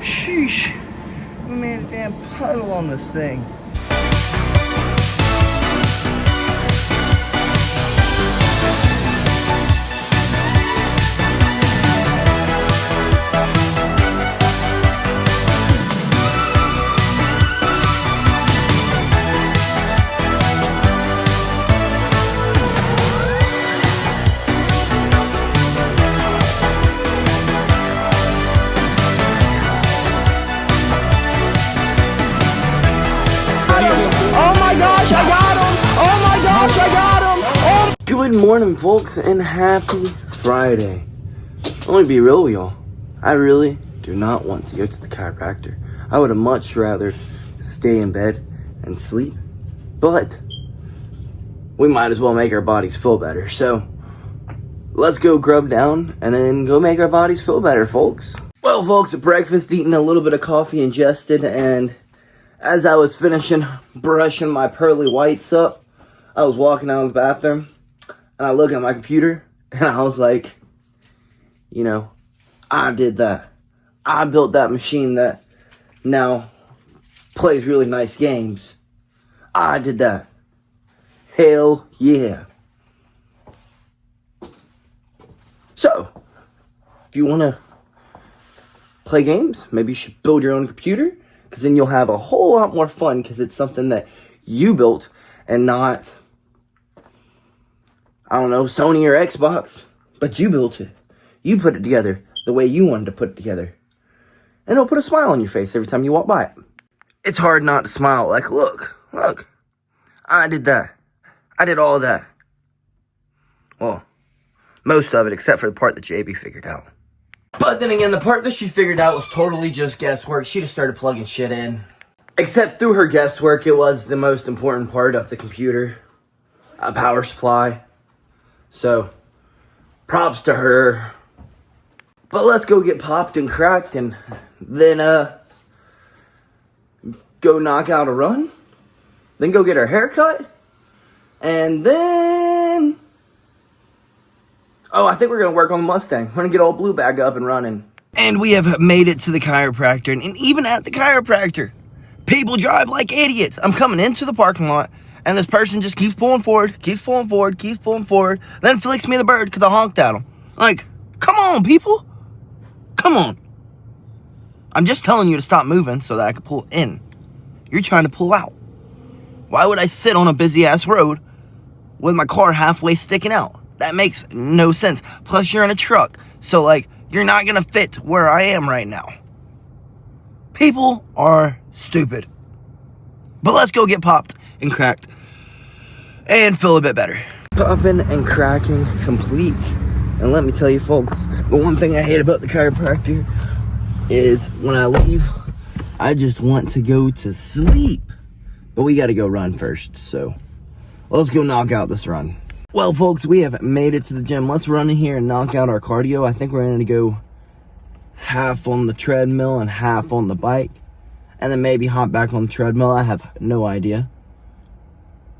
Sheesh. We made a damn puddle on this thing. Good morning, folks, and happy Friday. Let me be real with y'all. I really do not want to go to the chiropractor. I would have much rather stay in bed and sleep, but we might as well make our bodies feel better. So let's go grub down and then go make our bodies feel better, folks. Well, folks, at breakfast, eating a little bit of coffee ingested, and as I was finishing brushing my pearly whites up, I was walking out of the bathroom. And I look at my computer, and I was like, you know, I did that. I built that machine that now plays really nice games. I did that. Hell yeah. So, if you want to play games, maybe you should build your own computer, because then you'll have a whole lot more fun, because it's something that you built and not, I don't know, Sony or Xbox, but you built it. You put it together the way you wanted to put it together. And it'll put a smile on your face every time you walk by it. It's hard not to smile. Like, look, I did that. I did all of that. Well, most of it, except for the part that JB figured out. But then again, the part that she figured out was totally just guesswork. She just started plugging shit in. Except through her guesswork, it was the most important part of the computer. A power supply. So, props to her. But let's go get popped and cracked and then go knock out a run. Then go get our hair cut. And then, I think we're going to work on the Mustang. We're going to get old Blue back up and running. And we have made it to the chiropractor. And even at the chiropractor, people drive like idiots. I'm coming into the parking lot. And this person just keeps pulling forward, then flicks me the bird because I honked at him. Like, come on, people. Come on. I'm just telling you to stop moving so that I can pull in. You're trying to pull out. Why would I sit on a busy-ass road with my car halfway sticking out? That makes no sense. Plus, you're in a truck. So, like, you're not going to fit where I am right now. People are stupid. But let's go get popped and cracked and feel a bit better. Popping and cracking complete. And let me tell you, folks, the one thing I hate about the chiropractor is when I leave, I just want to go to sleep. But we got to go run first, so let's go knock out this run. Well, folks, we have made it to the gym. Let's run in here and knock out our cardio. I think we're going to go half on the treadmill and half on the bike. And then maybe hop back on the treadmill. I have no idea.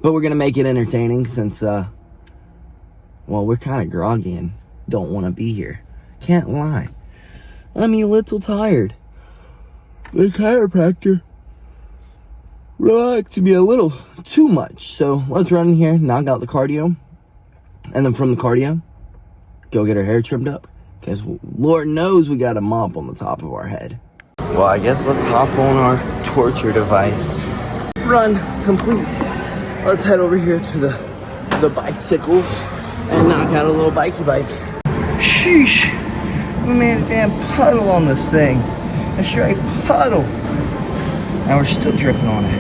But we're going to make it entertaining since, well, we're kind of groggy and don't want to be here. Can't lie. I'm a little tired. The chiropractor relaxed me a little too much. So let's run in here, knock out the cardio. And then from the cardio, go get our hair trimmed up. Because Lord knows we got a mop on the top of our head. Well, I guess let's hop on our torture device. Run complete. Let's head over here to the bicycles and knock out a little bikey bike. Sheesh. We made a damn puddle on this thing. A straight puddle. And we're still dripping on it.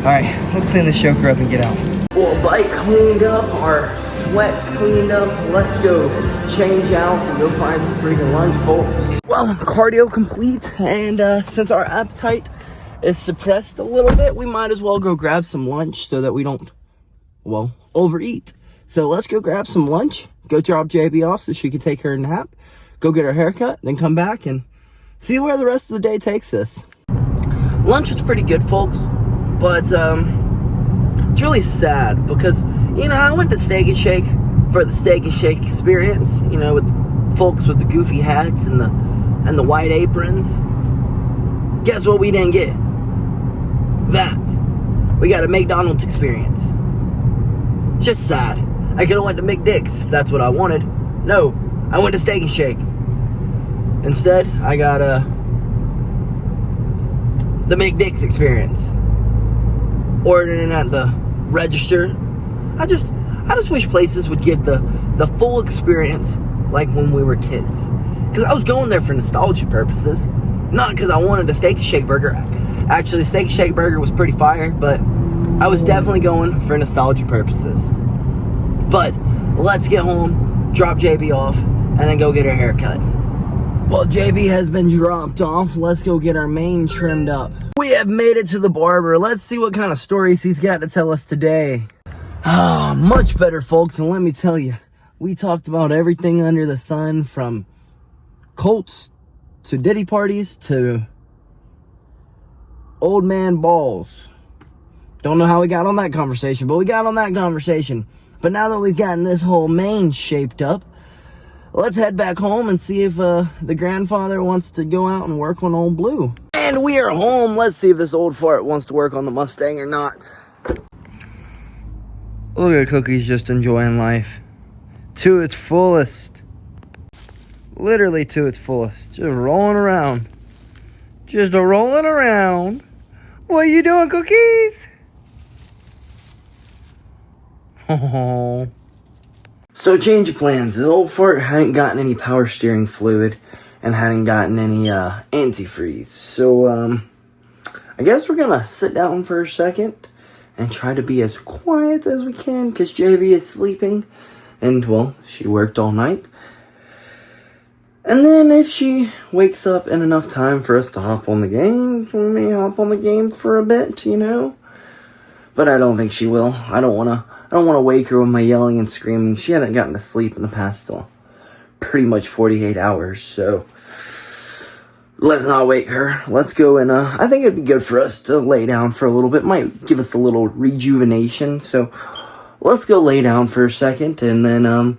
Alright, let's clean this joker up and get out. Well, bike cleaned up, our sweat cleaned up. Let's go change out and go find some freaking lunch, folks. Well, cardio complete, and since our appetite is suppressed a little bit, we might as well go grab some lunch so that we don't, well, overeat. So let's go grab some lunch, go drop JB off so she can take her nap, go get her haircut, then come back and see where the rest of the day takes us. Lunch was pretty good, folks, but it's really sad because, you know, I went to Steak and Shake for the Steak and Shake experience, you know, with folks with the goofy hats and the white aprons. Guess what we didn't get? That. We got a McDonald's experience. It's just sad. I could have went to McDick's if that's what I wanted. No, I went to Steak and Shake. Instead, I got the McDick's experience. Ordering at the register. I just wish places would give the full experience like when we were kids. Because I was going there for nostalgia purposes. Not because I wanted a Steak and Shake burger. Actually, Steak and Shake burger was pretty fire, but I was definitely going for nostalgia purposes. But let's get home, drop JB off, and then go get her haircut. Well, JB has been dropped off. Let's go get our mane trimmed up. We have made it to the barber. Let's see what kind of stories he's got to tell us today. Much better, folks. And let me tell you, we talked about everything under the sun, from Colts to Diddy parties to old man balls. Don't know how we got on that conversation, but we got on that conversation. But now that we've gotten this whole mane shaped up, let's head back home and see if the grandfather wants to go out and work on old Blue. And we are home. Let's see if this old fart wants to work on the Mustang or not. Look at Cookie's just enjoying life to its fullest. Literally to its fullest. Just rolling around. Just rolling around. What are you doing, Cookies? Oh. So change of plans. The old fart hadn't gotten any power steering fluid and hadn't gotten any antifreeze. So I guess we're gonna sit down for a second and try to be as quiet as we can, because JV is sleeping. And, well, she worked all night. And then if she wakes up in enough time for us to hop on the game, we may hop on the game for a bit, you know? But I don't think she will. I don't want to wake her with my yelling and screaming. She hadn't gotten to sleep in the past pretty much 48 hours, so let's not wake her. Let's go and, I think it'd be good for us to lay down for a little bit. Might give us a little rejuvenation. So let's go lay down for a second and then,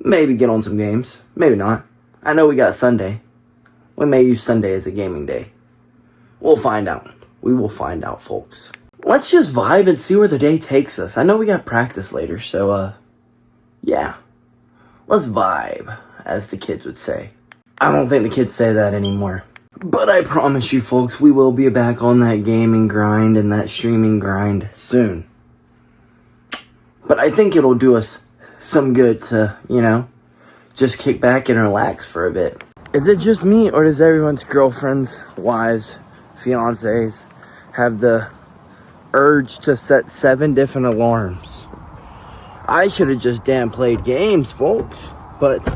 maybe get on some games. Maybe not. I know we got Sunday. We may use Sunday as a gaming day. We'll find out. We will find out, folks. Let's just vibe and see where the day takes us. I know we got practice later, so, yeah. Let's vibe, as the kids would say. I don't think the kids say that anymore. But I promise you, folks, we will be back on that gaming grind and that streaming grind soon. But I think it'll do us some good to, you know, just kick back and relax for a bit. Is it just me, or does everyone's girlfriends, wives, fiancés have the urge to set 7 different alarms? I should have just damn played games, folks. But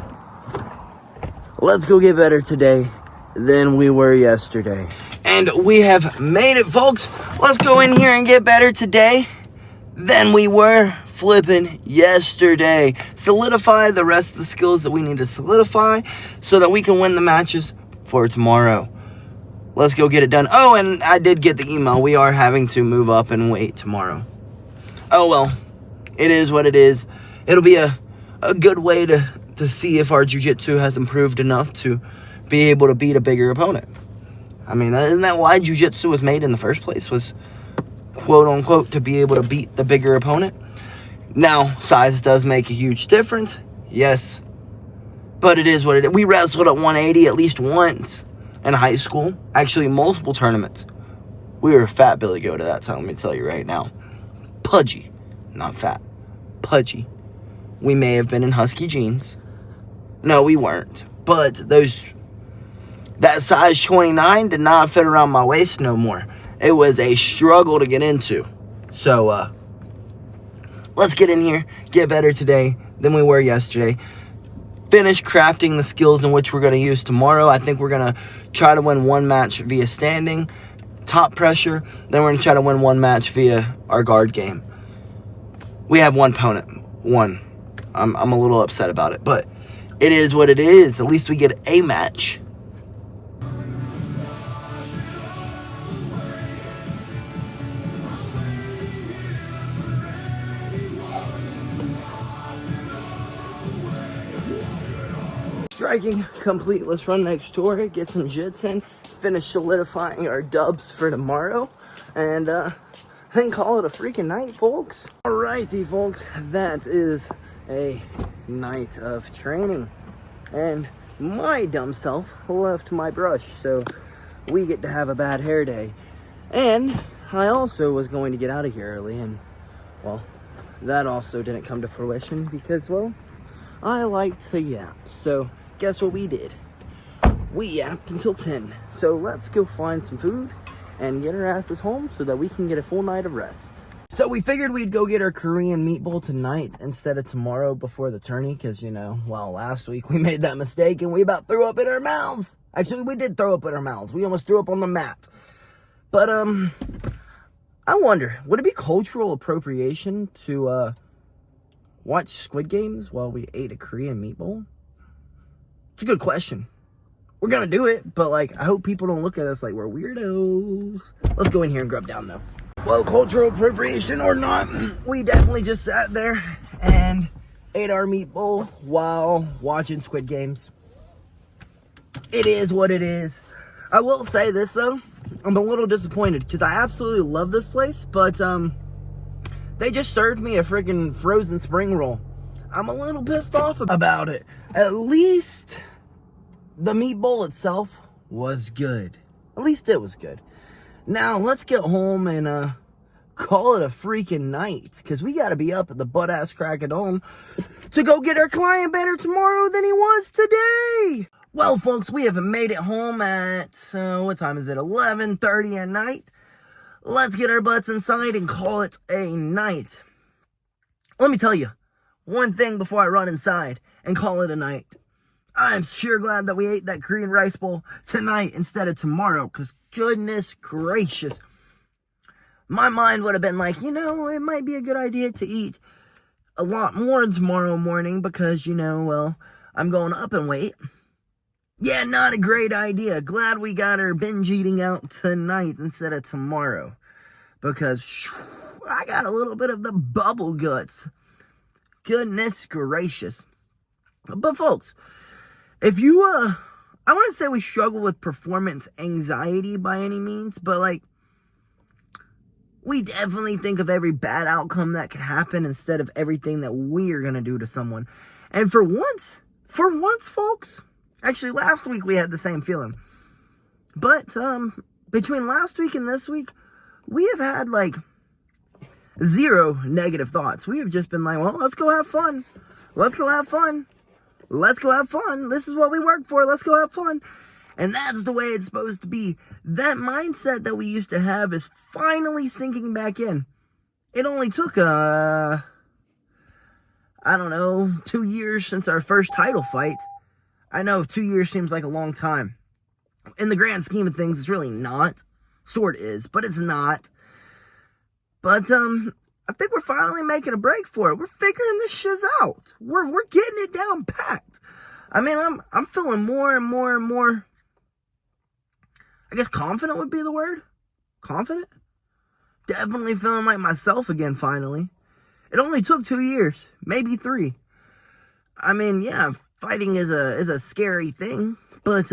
let's go get better today than we were yesterday. And we have made it, folks. Let's go in here and get better today than we were flipping yesterday. Solidify the rest of the skills that we need to solidify so that we can win the matches for tomorrow. Let's go get it done. Oh, and I did get the email. We are having to move up and wait tomorrow. Oh, well. It is what it is. It'll be a good way to see if our jiu-jitsu has improved enough to be able to beat a bigger opponent. I mean, isn't that why jiu-jitsu was made in the first place? Was, quote-unquote, to be able to beat the bigger opponent? Now, size does make a huge difference. Yes. But it is what it is. We wrestled at 180 at least once in high school. Actually, multiple tournaments. We were fat BillyGoat at that time, let me tell you right now. Pudgy. Not fat. Pudgy. We may have been in husky jeans. No, we weren't. But that size 29 did not fit around my waist no more. It was a struggle to get into. So, let's get in here, get better today than we were yesterday. Finish crafting the skills in which we're going to use tomorrow. I think we're going to try to win one match via standing, top pressure. Then we're going to try to win one match via our guard game. We have one opponent. One. I'm a little upset about it, but it is what it is. At least we get a match. striking complete. Let's run next door, get some jits in, finish solidifying our dubs for tomorrow, and then call it a freaking night, folks. Alrighty, folks, that is a night of training. And my dumb self left my brush, so we get to have a bad hair day. And I also was going to get out of here early, and, well, that also didn't come to fruition because, well, I like to yap. So, guess what we did? We yapped until 10. So, let's go find some food and get our asses home so that we can get a full night of rest. So, we figured we'd go get our Korean meat bowl tonight instead of tomorrow before the tourney because, you know, well, last week we made that mistake and we about threw up in our mouths. Actually, we did throw up in our mouths. We almost threw up on the mat. But, I wonder, would it be cultural appropriation to, watch Squid Games while we ate a Korean meat bowl? It's a good question. We're gonna do it, but, like, I hope people don't look at us like we're weirdos. Let's go in here and grub down, though. Well, cultural appropriation or not, we definitely just sat there and ate our meat bowl while watching Squid Games. It is what it is. I will say this, though. I'm a little disappointed because I absolutely love this place, but they just served me a freaking frozen spring roll. I'm a little pissed off about it. At least the meat bowl itself was good. At least it was good. Now let's get home and call it a freaking night because we got to be up at the butt ass crack of dawn to go get our client better tomorrow than he was today. Well, folks, we have made it home at, what time is it? 11:30 at night. Let's get our butts inside and call it a night. Let me tell you one thing before I run inside and call it a night. I'm sure glad that we ate that Korean rice bowl tonight instead of tomorrow, because goodness gracious. My mind would have been like, you know, it might be a good idea to eat a lot more tomorrow morning because, you know, well, I'm going up in weight. Yeah, not a great idea. Glad we got our binge eating out tonight instead of tomorrow. Because I got a little bit of the bubble guts. Goodness gracious. But folks, if you, I wouldn't say we struggle with performance anxiety by any means, but like, we definitely think of every bad outcome that could happen instead of everything that we are going to do to someone. And for once, folks, actually, last week we had the same feeling. But between last week and this week, we have had, like, 0 negative thoughts. We have just been like, well, let's go have fun. Let's go have fun. Let's go have fun. This is what we work for. Let's go have fun. And that's the way it's supposed to be. That mindset that we used to have is finally sinking back in. It only took, I don't know, 2 years since our first title fight. I know 2 years seems like a long time. In the grand scheme of things, it's really not. Sort is, but it's not. But, I think we're finally making a break for it. We're figuring this shiz out. We're getting it down packed. I mean, I'm feeling more and more and more, I guess confident would be the word. Confident? Definitely feeling like myself again, finally. It only took 2 years, maybe 3. I mean, yeah, fighting is a scary thing, but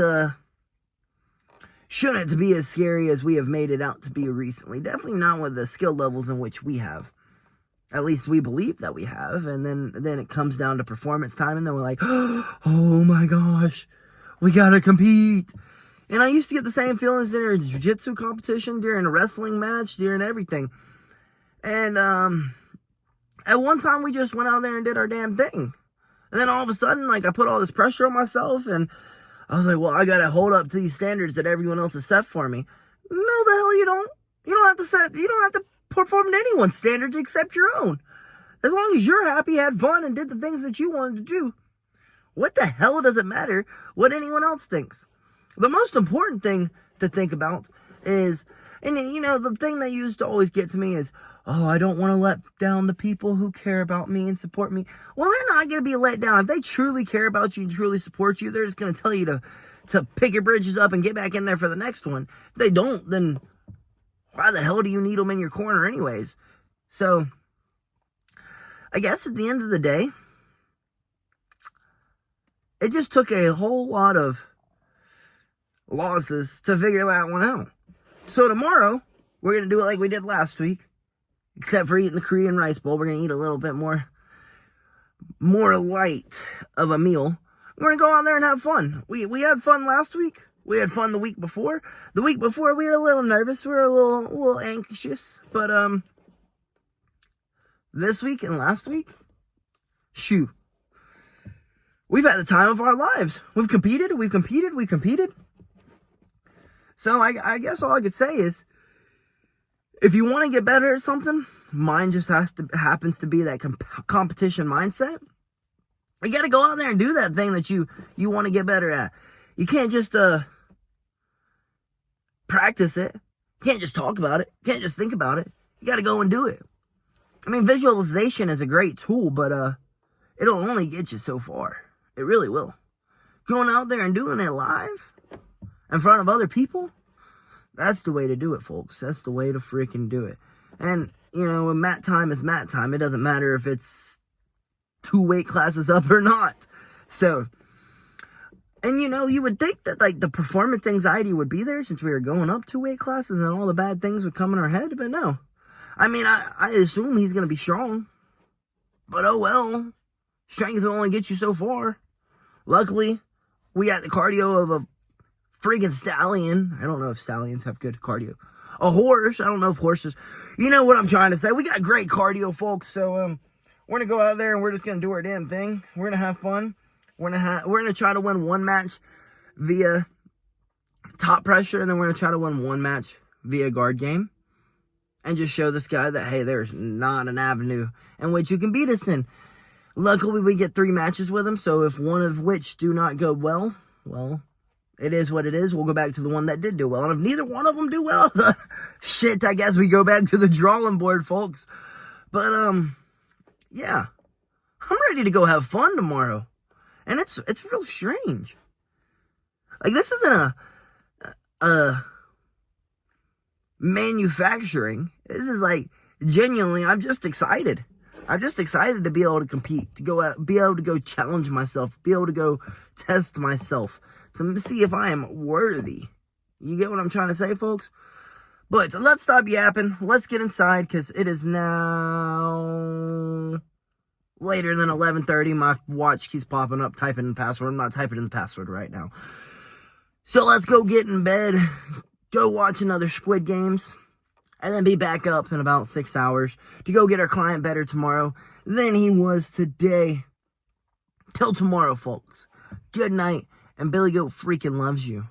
shouldn't be as scary as we have made it out to be recently. Definitely not with the skill levels in which we have. At least we believe that we have, and then it comes down to performance time, and then we're like, oh my gosh, we gotta compete. And I used to get the same feelings during a jiu-jitsu competition, during a wrestling match, during everything. And at one time we just went out there and did our damn thing. And then all of a sudden, like, I put all this pressure on myself, and I was like, well, I gotta hold up to these standards that everyone else has set for me. No, the hell you don't. You don't have to perform to anyone's standards except your own. As long as you're happy, had fun, and did the things that you wanted to do, what the hell does it matter what anyone else thinks? The most important thing to think about is, and you know, the thing that used to always get to me is, oh, I don't want to let down the people who care about me and support me. Well, they're not going to be let down. If they truly care about you and truly support you, they're just going to tell you to pick your bridges up and get back in there for the next one. If they don't, then why the hell do you need them in your corner anyways? So, I guess at the end of the day, it just took a whole lot of losses to figure that one out. So tomorrow, we're going to do it like we did last week. Except for eating the Korean rice bowl, we're going to eat a little bit more light of a meal. We're going to go out there and have fun. We had fun last week. We had fun the week before. The week before, we were a little nervous. We were a little anxious. But, this week and last week, shoo. We've had the time of our lives. We've competed. So I guess all I could say is, if you want to get better at something, mine just happens to be that competition mindset. You got to go out there and do that thing that you want to get better at. You can't just practice it. You can't just talk about it. You can't just think about it. You got to go and do it. I mean, visualization is a great tool, but it'll only get you so far. It really will. Going out there and doing it live in front of other people, that's the way to do it, folks. That's the way to freaking do it. And, you know, when mat time is mat time, it doesn't matter if it's 2 weight classes up or not. So, and you know, you would think that, like, the performance anxiety would be there since we were going up 2 weight classes and all the bad things would come in our head, but no. I mean, I assume he's going to be strong. But oh well. Strength will only get you so far. Luckily, we got the cardio of a friggin' stallion. I don't know if stallions have good cardio. A horse. I don't know if horses. You know what I'm trying to say. We got great cardio, folks. So we're gonna go out there and we're just gonna do our damn thing. We're gonna have fun. We're gonna try to win one match via top pressure, and then we're gonna try to win one match via guard game, and just show this guy that, hey, there's not an avenue in which you can beat us in. Luckily, we get 3 matches with him. So if one of which do not go well, it is what it is. We'll go back to the one that did do well. And if neither one of them do well, shit, I guess we go back to the drawing board, folks. But, yeah. I'm ready to go have fun tomorrow. And it's real strange. Like, this isn't a manufacturing. This is, like, genuinely, I'm just excited. I'm just excited to be able to compete, to go out, be able to go challenge myself, be able to go test myself, to see if I am worthy. You get what I'm trying to say, folks? But let's stop yapping. Let's get inside, because it is now later than 11:30. My watch keeps popping up, typing in the password. I'm not typing in the password right now. So let's go get in bed, go watch another Squid Games, and then be back up in about 6 hours to go get our client better tomorrow than he was today. Till tomorrow, folks. Good night, and BillyGoat freaking loves you.